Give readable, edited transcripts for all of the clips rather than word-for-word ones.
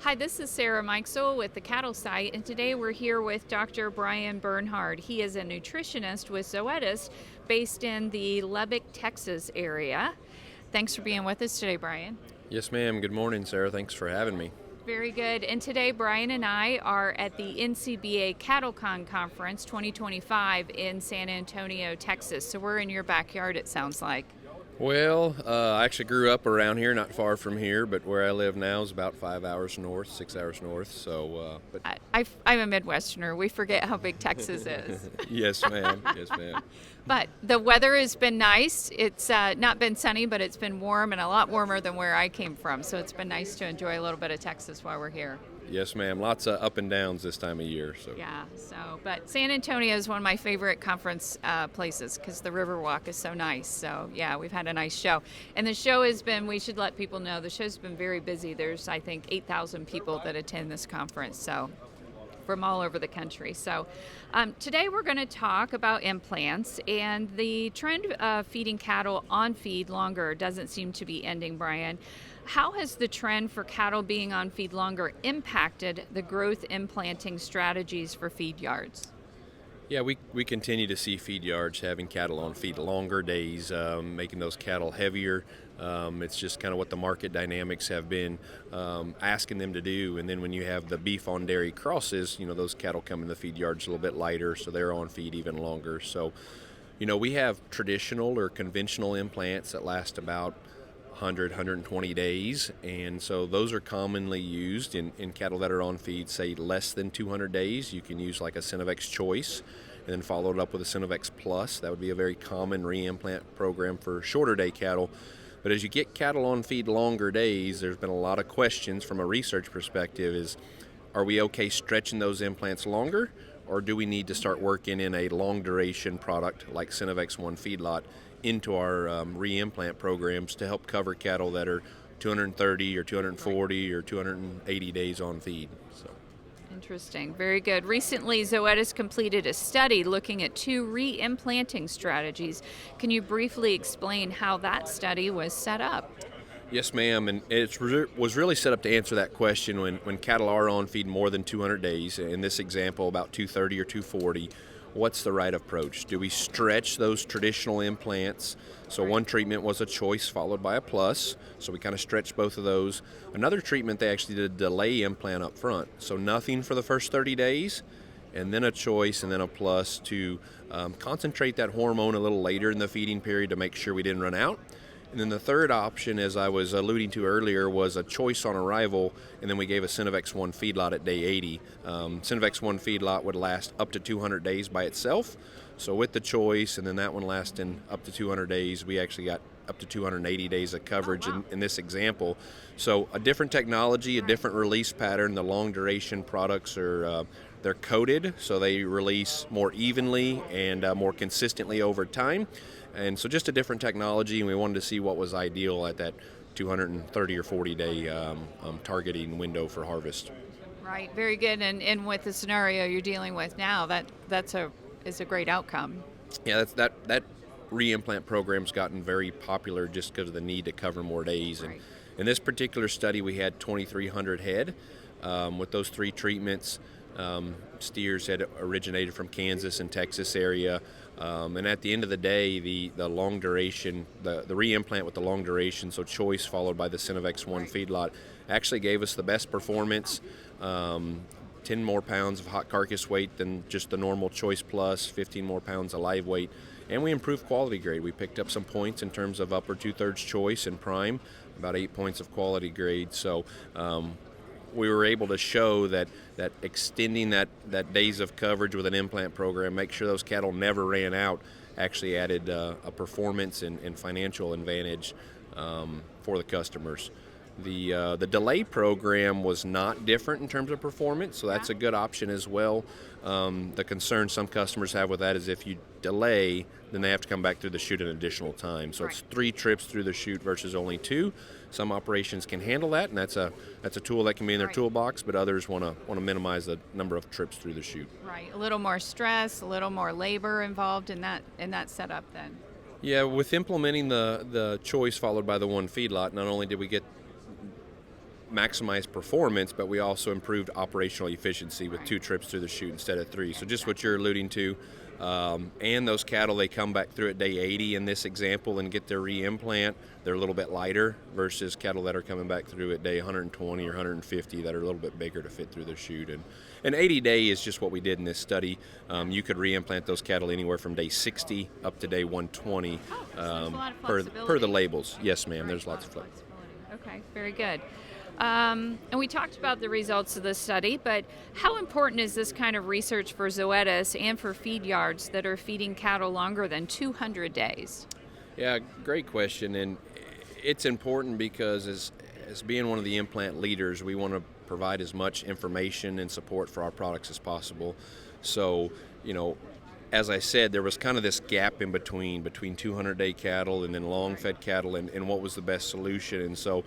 Hi, this is Sarah Mikesell with the Cattle Site, and today we're here with Dr. Bryan Bernhard. He is a nutritionist with Zoetis based in the Lubbock, Texas area. Thanks for being with us today, Bryan. Yes, ma'am. Good morning, Sarah. Thanks for having me. Very good. And today, Bryan and I are at the NCBA CattleCon Conference 2025 in San Antonio, Texas. So we're in your backyard, it sounds like. Well, I actually grew up around here, not far from here, but where I live now is about 5 hours north, 6 hours north. I'm a Midwesterner. We forget how big Texas is. Yes, ma'am. Yes, ma'am. But the weather has been nice. It's not been sunny, but it's been warm and a lot warmer than where I came from. So it's been nice to enjoy a little bit of Texas while we're here. Yes, ma'am. Lots of up and downs this time of year. Yeah. But San Antonio is one of my favorite conference places because the Riverwalk is so nice. So yeah, we've had a nice show, and the show has been. We should let people know the show's been very busy. There's I think 8,000 people that attend this conference. So. From all over the country. So today we're going to talk about implants, and the trend of feeding cattle on feed longer doesn't seem to be ending, Bryan. How has the trend for cattle being on feed longer impacted the growth implanting strategies for feed yards? Yeah, we continue to see feed yards having cattle on feed longer days, making those cattle heavier. It's just kind of what the market dynamics have been asking them to do. And then when you have the beef on dairy crosses, those cattle come in the feed yards a little bit lighter, so they're on feed even longer. So, we have traditional or conventional implants that last about 100, 120 days, and so those are commonly used in cattle that are on feed, say less than 200 days. You can use like a Synovex Choice and then follow it up with a Synovex Plus. That would be a very common re-implant program for shorter day cattle. But as you get cattle on feed longer days, there's been a lot of questions from a research perspective are we okay stretching those implants longer, or do we need to start working in a long duration product like Synovex One feedlot into our re-implant programs to help cover cattle that are 230 or 240 or 280 days on feed. So. Interesting. Very good. Recently, Zoetis completed a study looking at 2 re-implanting strategies. Can you briefly explain how that study was set up? Yes, ma'am, and it was really set up to answer that question when cattle are on feed more than 200 days. In this example, about 230 or 240. What's the right approach? Do we stretch those traditional implants? So one treatment was a Choice followed by a Plus, so we kind of stretched both of those. Another treatment, they actually did a delay implant up front, so nothing for the first 30 days, and then a Choice and then a Plus to concentrate that hormone a little later in the feeding period to make sure we didn't run out. And then the third option, as I was alluding to earlier, was a Choice on arrival, and then we gave a Synovex One feedlot at day 80. Synovex One feedlot would last up to 200 days by itself. So with the Choice, and then that one lasting up to 200 days, we actually got up to 280 days of coverage in this example. So a different technology, a different release pattern. The long duration products are they're coated, so they release more evenly and more consistently over time. And so just a different technology, and we wanted to see what was ideal at that 230 or 40 day targeting window for harvest. Right, very good. And with the scenario you're dealing with now, that's a great outcome. Yeah, that re-implant program's gotten very popular just because of the need to cover more days. Right. And in this particular study, we had 2,300 head with those 3 treatments. Steers had originated from Kansas and Texas area. And at the end of the day, the long duration, the re-implant with the long duration, so Choice followed by the Synovex One feedlot, actually gave us the best performance, 10 more pounds of hot carcass weight than just the normal Choice Plus, 15 more pounds of live weight, and we improved quality grade. We picked up some points in terms of upper 2/3 Choice and Prime, about 8 points of quality grade. So we were able to show that extending that days of coverage with an implant program, make sure those cattle never ran out, actually added a performance and financial advantage for the customers. The delay program was not different in terms of performance, so that's a good option as well. The concern some customers have with that is if you delay, then they have to come back through the chute an additional time. So it's 3 trips through the chute versus only 2. Some operations can handle that, and that's a tool that can be in their toolbox, but others want to minimize the number of trips through the chute. Right, a little more stress, a little more labor involved in that setup then. Yeah, with implementing the Choice followed by the One feedlot, not only did we get maximized performance, but we also improved operational efficiency with 2 trips through the chute instead of 3. So just what you're alluding to. And those cattle, they come back through at day 80 in this example and get their re-implant. They're a little bit lighter versus cattle that are coming back through at day 120 or 150 that are a little bit bigger to fit through their chute. And 80 day is just what we did in this study. You could re-implant those cattle anywhere from day 60 up to day 120 per the labels. Yes, ma'am, there's lots of flexibility. Okay, very good. And we talked about the results of this study, but how important is this kind of research for Zoetis and for feed yards that are feeding cattle longer than 200 days? Yeah, great question. And it's important because as being one of the implant leaders, we want to provide as much information and support for our products as possible. So, as I said, there was kind of this gap in between 200-day cattle and then long-fed cattle and what was the best solution. And so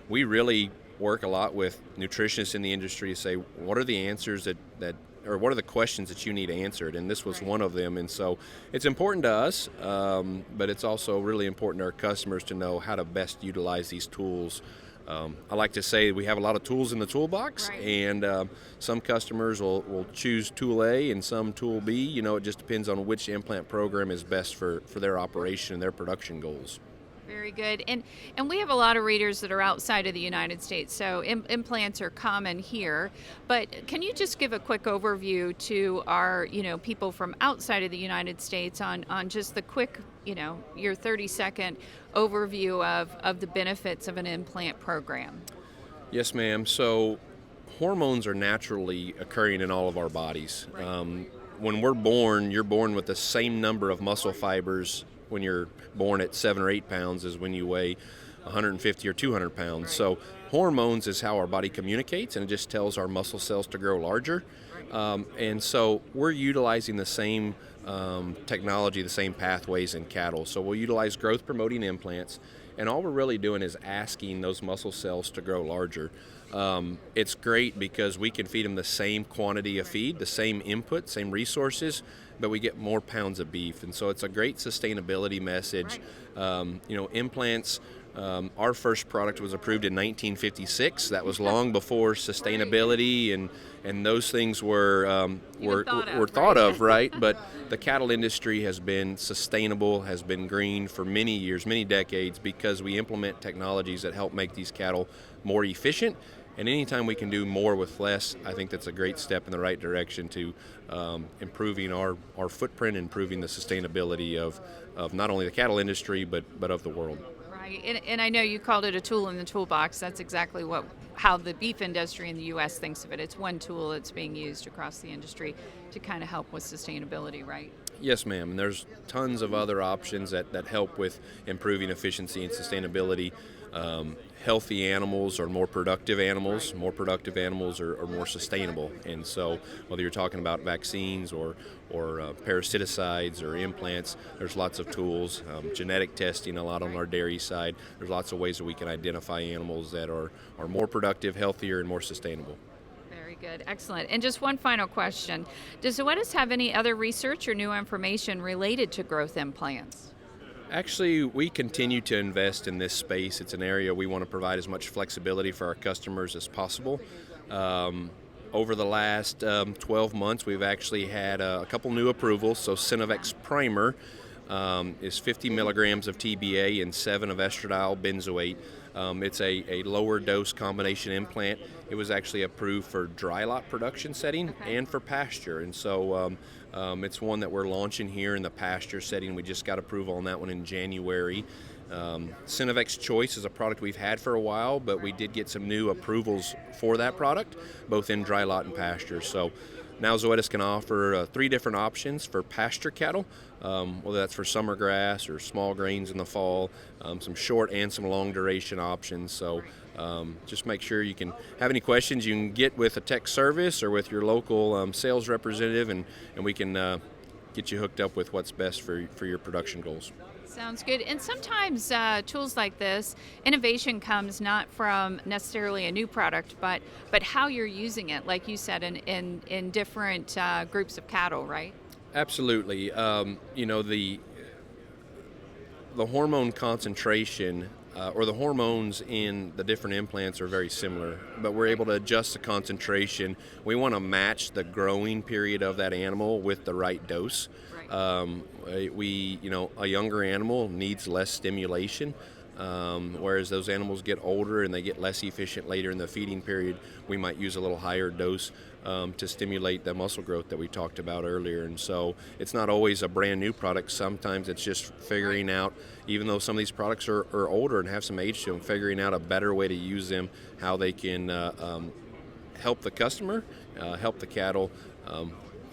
we really work a lot with nutritionists in the industry to say, what are the answers or what are the questions that you need answered? And this was one of them. And so it's important to us, but it's also really important to our customers to know how to best utilize these tools. I like to say we have a lot of tools in the toolbox, and some customers will choose tool A and some tool B. It just depends on which implant program is best for their operation and their production goals. Very good. And we have a lot of readers that are outside of the United States, so implants are common here. But can you just give a quick overview to our, people from outside of the United States on just the quick, your 30-second overview of the benefits of an implant program? Yes, ma'am. So hormones are naturally occurring in all of our bodies. Right. When we're born, you're born with the same number of muscle fibers when you're born at 7 or 8 pounds as when you weigh 150 or 200 pounds. Right. So hormones is how our body communicates, and it just tells our muscle cells to grow larger. And so we're utilizing the same technology, the same pathways in cattle. So we'll utilize growth-promoting implants, and all we're really doing is asking those muscle cells to grow larger. It's great because we can feed them the same quantity of feed, the same input, same resources, but we get more pounds of beef. And so it's a great sustainability message. Implants, our first product was approved in 1956. That was long before sustainability and those things were thought of, right? But the cattle industry has been sustainable, has been green for many years, many decades, because we implement technologies that help make these cattle more efficient. And anytime we can do more with less, I think that's a great step in the right direction to improving our footprint, improving the sustainability of not only the cattle industry, but of the world. Right, and I know you called it a tool in the toolbox. That's exactly how the beef industry in the U.S. thinks of it. It's one tool that's being used across the industry to kind of help with sustainability, right? Yes, ma'am. And there's tons of other options that help with improving efficiency and sustainability. Healthy animals are more productive animals. More productive animals are more sustainable. And so whether you're talking about vaccines or parasiticides or implants, there's lots of tools. Genetic testing a lot on our dairy side. There's lots of ways that we can identify animals that are more productive, healthier, and more sustainable. Very good. Excellent. And just one final question. Does Zoetis have any other research or new information related to growth implants? Actually, we continue to invest in this space. It's an area we want to provide as much flexibility for our customers as possible. Over the last 12 months, we've actually had a couple new approvals. So Synovex Primer is 50 milligrams of TBA and 7 of estradiol benzoate. It's a lower dose combination implant. It was actually approved for dry lot production setting and for pasture. And so it's one that we're launching here in the pasture setting. We just got approval on that one in January. Synovex Choice is a product we've had for a while, but we did get some new approvals for that product, both in dry lot and pasture. So now Zoetis can offer 3 different options for pasture cattle, whether that's for summer grass or small grains in the fall, some short and some long duration options. So just make sure you can have any questions you can get with a tech service or with your local sales representative, and we can get you hooked up with what's best for your production goals. Sounds good. And sometimes tools like this, innovation comes not from necessarily a new product, but how you're using it, like you said, in different groups of cattle, right? Absolutely. The hormone concentration or the hormones in the different implants are very similar, but we're able to adjust the concentration. We want to match the growing period of that animal with the right dose. A younger animal needs less stimulation, whereas those animals get older and they get less efficient later in the feeding period. We might use a little higher dose to stimulate the muscle growth that we talked about earlier. And so it's not always a brand new product. Sometimes it's just figuring out, even though some of these products are older and have some age to them, figuring out a better way to use them, how they can help the customer, help the cattle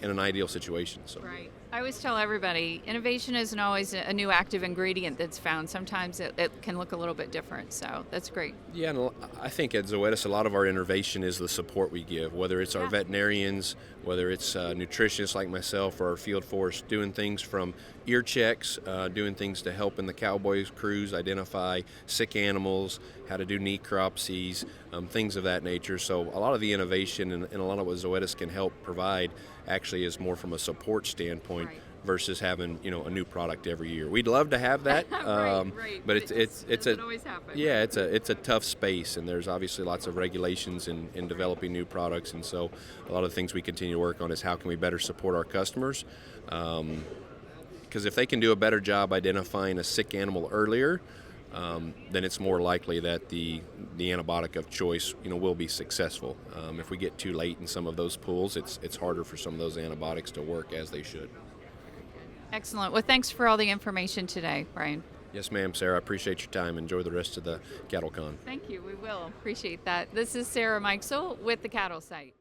in an ideal situation. So. Right. I always tell everybody, innovation isn't always a new active ingredient that's found. Sometimes it can look a little bit different, so that's great. Yeah, and I think at Zoetis, a lot of our innovation is the support we give, whether it's our veterinarians, whether it's nutritionists like myself or our field force, doing things from ear checks, doing things to help in the cowboys crews identify sick animals, how to do necropsies, things of that nature. So a lot of the innovation and a lot of what Zoetis can help provide actually is more from a support standpoint versus having a new product every year. We'd love to have that, but it's a tough space, and there's obviously lots of regulations in developing new products, and so a lot of the things we continue to work on is how can we better support our customers, because if they can do a better job identifying a sick animal earlier, then it's more likely that the antibiotic of choice will be successful. If we get too late in some of those pools, it's harder for some of those antibiotics to work as they should. Excellent. Well, thanks for all the information today, Bryan. Yes, ma'am, Sarah. I appreciate your time. Enjoy the rest of the CattleCon. Thank you. We will. Appreciate that. This is Sarah Mikesell with the Cattle Site.